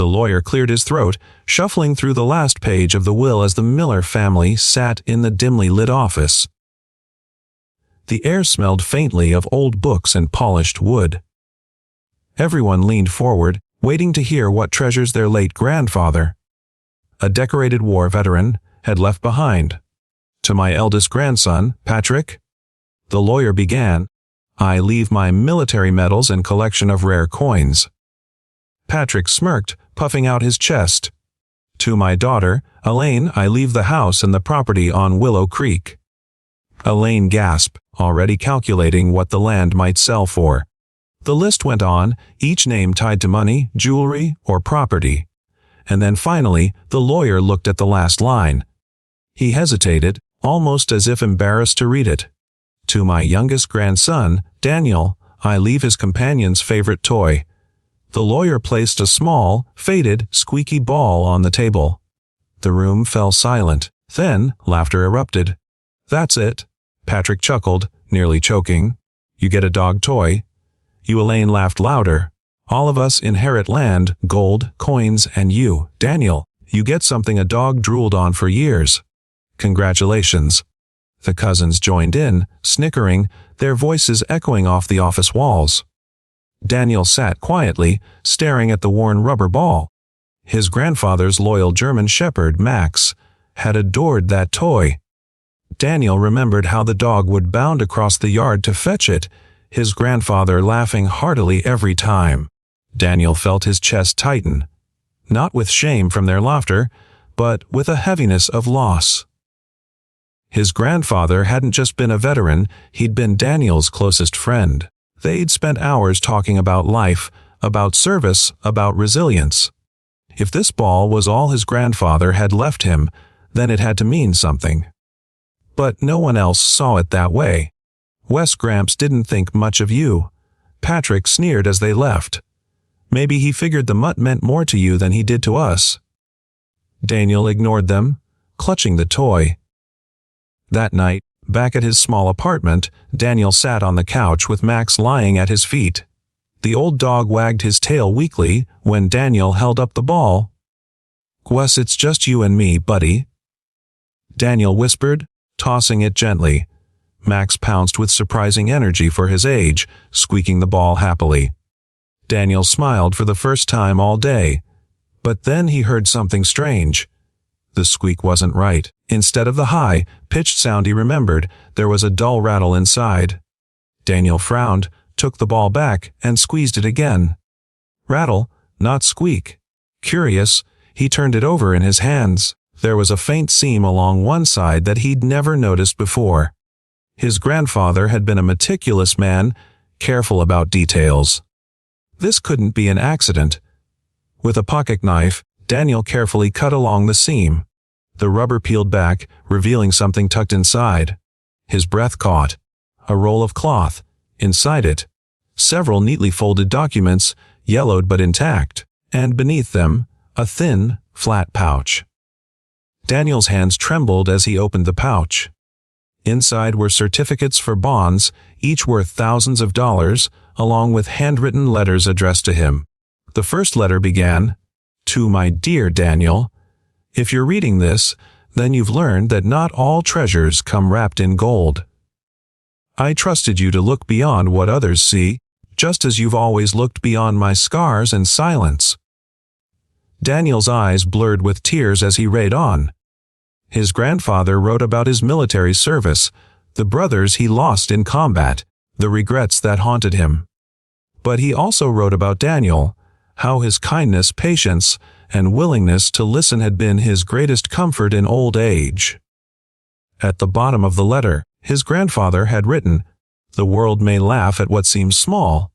The lawyer cleared his throat, shuffling through the last page of the will as the Miller family sat in the dimly lit office. The air smelled faintly of old books and polished wood. Everyone leaned forward, waiting to hear what treasures their late grandfather, a decorated war veteran, had left behind. "To my eldest grandson, Patrick," the lawyer began, "I leave my military medals and collection of rare coins." Patrick smirked, puffing out his chest. "To my daughter, Elaine, I leave the house and the property on Willow Creek." Elaine gasped, already calculating what the land might sell for. The list went on, each name tied to money, jewelry, or property. And then finally, the lawyer looked at the last line. He hesitated, almost as if embarrassed to read it. "To my youngest grandson, Daniel, I leave his companion's favorite toy." The lawyer placed a small, faded, squeaky ball on the table. The room fell silent. Then, laughter erupted. "That's it," Patrick chuckled, nearly choking. "You get a dog toy." You, Elaine, laughed louder. "All of us inherit land, gold, coins, and you, Daniel, you get something a dog drooled on for years. Congratulations." The cousins joined in, snickering, their voices echoing off the office walls. Daniel sat quietly, staring at the worn rubber ball. His grandfather's loyal German shepherd, Max, had adored that toy. Daniel remembered how the dog would bound across the yard to fetch it, his grandfather laughing heartily every time. Daniel felt his chest tighten, not with shame from their laughter, but with a heaviness of loss. His grandfather hadn't just been a veteran, he'd been Daniel's closest friend. They'd spent hours talking about life, about service, about resilience. If this ball was all his grandfather had left him, then it had to mean something. But no one else saw it that way. "Wes Gramps didn't think much of you," Patrick sneered as they left. "Maybe he figured the mutt meant more to you than he did to us." Daniel ignored them, clutching the toy. That night, back at his small apartment, Daniel sat on the couch with Max lying at his feet. The old dog wagged his tail weakly when Daniel held up the ball. "Wes, it's just you and me, buddy," Daniel whispered, tossing it gently. Max pounced with surprising energy for his age, squeaking the ball happily. Daniel smiled for the first time all day. But then he heard something strange. The squeak wasn't right. Instead of the high, pitched sound he remembered, there was a dull rattle inside. Daniel frowned, took the ball back, and squeezed it again. Rattle, not squeak. Curious, he turned it over in his hands. There was a faint seam along one side that he'd never noticed before. His grandfather had been a meticulous man, careful about details. This couldn't be an accident. With a pocket knife, Daniel carefully cut along the seam. The rubber peeled back, revealing something tucked inside. His breath caught. A roll of cloth. Inside it, several neatly folded documents, yellowed but intact, and beneath them, a thin, flat pouch. Daniel's hands trembled as he opened the pouch. Inside were certificates for bonds, each worth thousands of dollars, along with handwritten letters addressed to him. The first letter began, "To my dear Daniel, if you're reading this, then you've learned that not all treasures come wrapped in gold. I trusted you to look beyond what others see, just as you've always looked beyond my scars and silence." Daniel's eyes blurred with tears as he read on. His grandfather wrote about his military service, the brothers he lost in combat, the regrets that haunted him. But he also wrote about Daniel, how his kindness, patience, and willingness to listen had been his greatest comfort in old age. At the bottom of the letter, his grandfather had written, "The world may laugh at what seems small,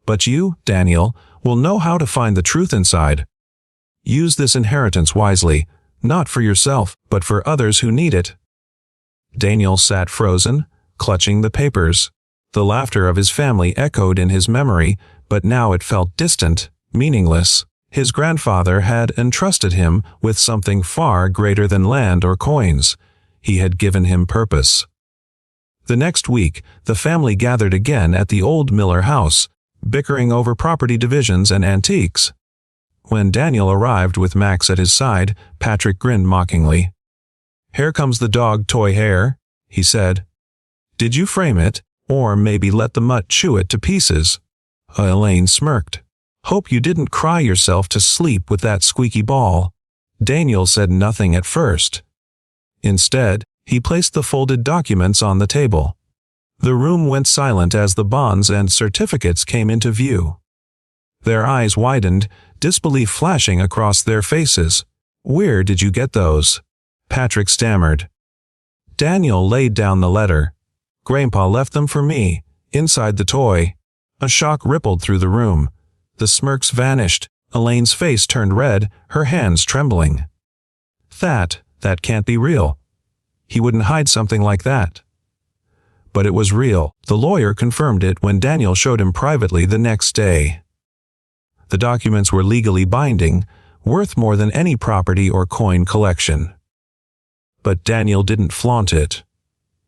but you, Daniel, will know how to find the truth inside. Use this inheritance wisely, not for yourself, but for others who need it." Daniel sat frozen, clutching the papers. The laughter of his family echoed in his memory, but now it felt distant, meaningless. His grandfather had entrusted him with something far greater than land or coins. He had given him purpose. The next week, the family gathered again at the old Miller house, bickering over property divisions and antiques. When Daniel arrived with Max at his side, Patrick grinned mockingly. "Here comes the dog toy hare," he said. "Did you frame it, or maybe let the mutt chew it to pieces?" Elaine smirked. "Hope you didn't cry yourself to sleep with that squeaky ball." Daniel said nothing at first. Instead, he placed the folded documents on the table. The room went silent as the bonds and certificates came into view. Their eyes widened, disbelief flashing across their faces. "Where did you get those?" Patrick stammered. Daniel laid down the letter. "Grandpa left them for me, inside the toy." A shock rippled through the room. The smirks vanished. Elaine's face turned red, her hands trembling. That can't be real. He wouldn't hide something like that." But it was real. The lawyer confirmed it when Daniel showed him privately the next day. The documents were legally binding, worth more than any property or coin collection. But Daniel didn't flaunt it.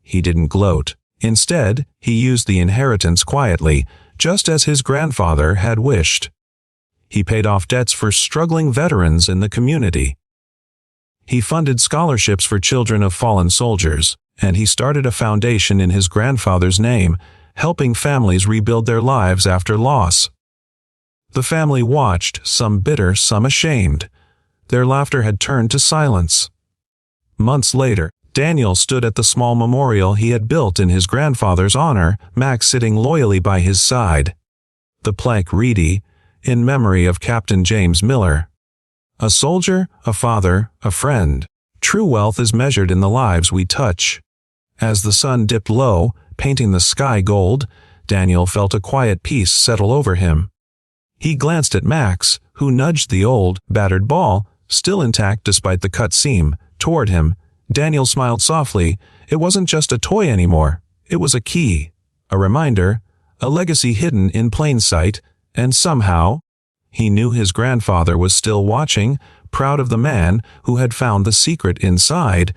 He didn't gloat. Instead, he used the inheritance quietly, just as his grandfather had wished. He paid off debts for struggling veterans in the community. He funded scholarships for children of fallen soldiers, and he started a foundation in his grandfather's name, helping families rebuild their lives after loss. The family watched, some bitter, some ashamed. Their laughter had turned to silence. Months later, Daniel stood at the small memorial he had built in his grandfather's honor, Max sitting loyally by his side. The plaque read, "In memory of Captain James Miller. A soldier, a father, a friend. True wealth is measured in the lives we touch." As the sun dipped low, painting the sky gold, Daniel felt a quiet peace settle over him. He glanced at Max, who nudged the old, battered ball, still intact despite the cut seam, toward him. Daniel smiled softly. It wasn't just a toy anymore. It was a key, a reminder, a legacy hidden in plain sight, and somehow, he knew his grandfather was still watching, proud of the man who had found the secret inside.